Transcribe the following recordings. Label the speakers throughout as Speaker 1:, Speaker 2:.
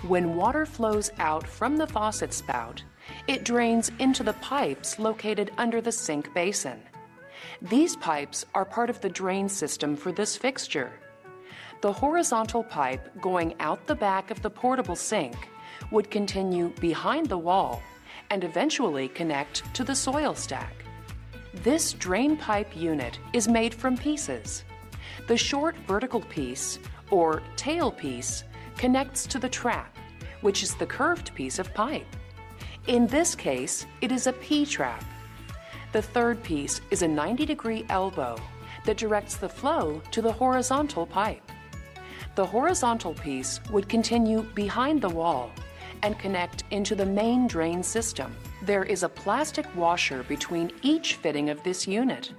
Speaker 1: When water flows out from the faucet spout, it drains into the pipes located under the sink basin. These pipes are part of the drain system for this fixture. The horizontal pipe going out the back of the portable sink would continue behind the wall and eventually connect to the soil stack. This drain pipe unit is made from pieces. The short vertical piece, or tail piece, connects to the trap, which is the curved piece of pipe. In this case, it is a P-trap. The third piece is a 90-degree elbow that directs the flow to the horizontal pipe. The horizontal piece would continue behind the wall and connect into the main drain system. There is a plastic washer between each fitting of this unit.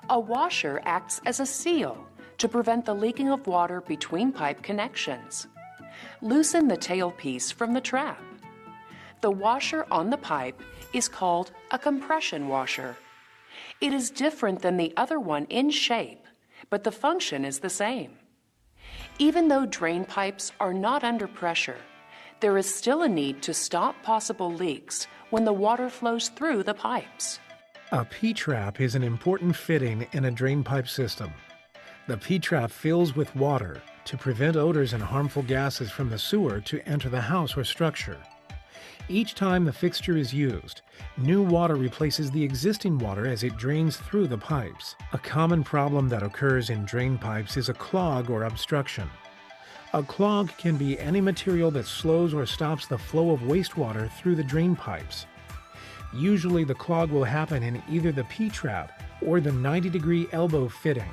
Speaker 1: A washer acts as a seal to prevent the leaking of water between pipe connections. Loosen the tail piece from the trap. The washer on the pipe is called a compression washer. It is different than the other one in shape, but the function is the same. Even though drain pipes are not under pressure, there is still a need to stop possible leaks when the water flows through the pipes.
Speaker 2: A P-trap is an important fitting in a drain pipe system. The P-trap fills with water to prevent odors and harmful gases from the sewer to enter the house or structure. Each time the fixture is used, new water replaces the existing water as it drains through the pipes. A common problem that occurs in drain pipes is a clog or obstruction. A clog can be any material that slows or stops the flow of wastewater through the drain pipes. Usually the clog will happen in either the P-trap or the 90-degree elbow fitting.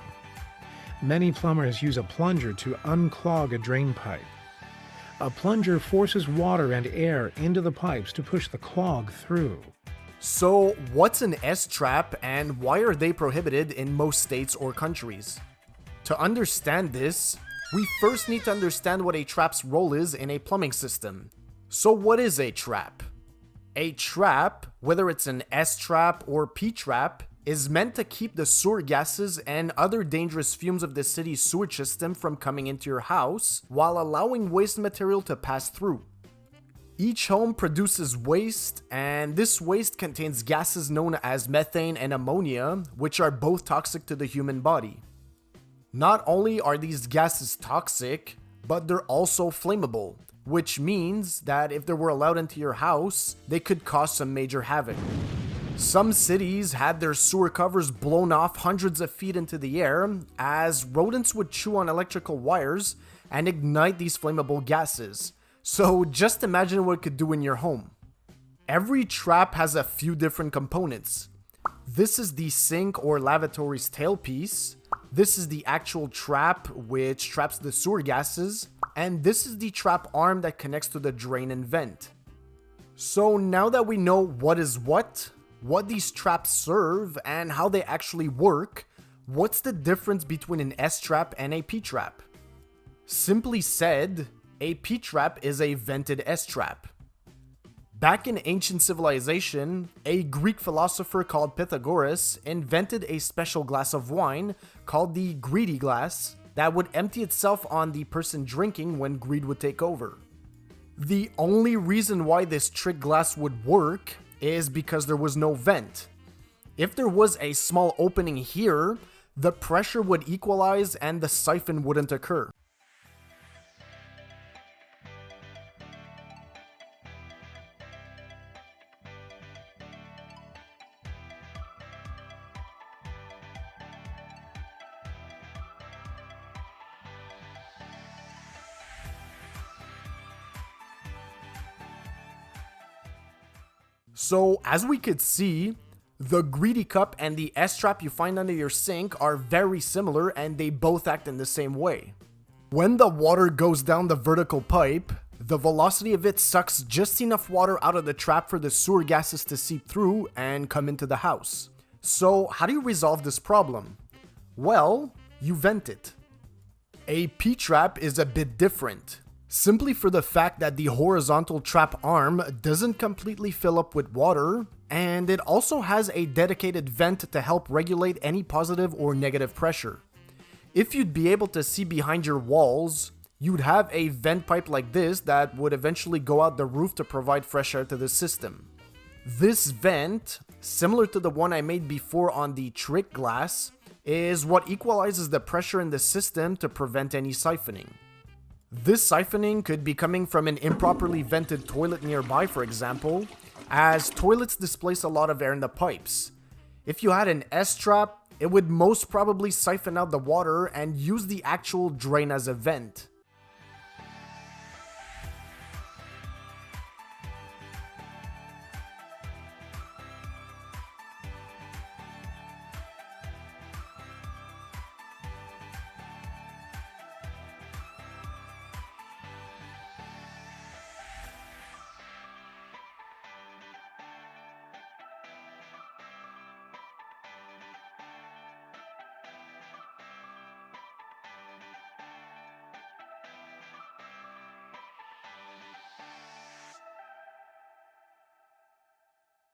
Speaker 2: Many plumbers use a plunger to unclog a drain pipe. A plunger forces water and air into the pipes to push the clog through.
Speaker 3: So, what's an S-trap and why are they prohibited in most states or countries? To understand this, we first need to understand what a trap's role is in a plumbing system. So what is a trap? A trap, whether it's an S-trap or P-trap, is meant to keep the sewer gases and other dangerous fumes of the city's sewage system from coming into your house, while allowing waste material to pass through. Each home produces waste, and this waste contains gases known as methane and ammonia, which are both toxic to the human body. Not only are these gases toxic, but they're also flammable, which means that if they were allowed into your house, they could cause some major havoc. Some cities had their sewer covers blown off hundreds of feet into the air as rodents would chew on electrical wires and ignite these flammable gases. So just imagine what it could do in your home. Every trap has a few different components. This is the sink or lavatory's tailpiece. This is the actual trap, which traps the sewer gases. And this is the trap arm that connects to the drain and vent. So now that we know what is what these traps serve, and how they actually work, what's the difference between an S-trap and a P-trap? Simply said, a P-trap is a vented S-trap. Back in ancient civilization, a Greek philosopher called Pythagoras invented a special glass of wine called the greedy glass that would empty itself on the person drinking when greed would take over. The only reason why this trick glass would work is because there was no vent. If there was a small opening here, the pressure would equalize and the siphon wouldn't occur. So as we could see, the greedy cup and the S-trap you find under your sink are very similar and they both act in the same way. When the water goes down the vertical pipe, the velocity of it sucks just enough water out of the trap for the sewer gases to seep through and come into the house. So how do you resolve this problem? Well, you vent it. A P-trap is a bit different, simply for the fact that the horizontal trap arm doesn't completely fill up with water, and it also has a dedicated vent to help regulate any positive or negative pressure. If you'd be able to see behind your walls, you'd have a vent pipe like this that would eventually go out the roof to provide fresh air to the system. This vent, similar to the one I made before on the trick glass, is what equalizes the pressure in the system to prevent any siphoning. This siphoning could be coming from an improperly vented toilet nearby, for example, as toilets displace a lot of air in the pipes. If you had an S-trap, it would most probably siphon out the water and use the actual drain as a vent.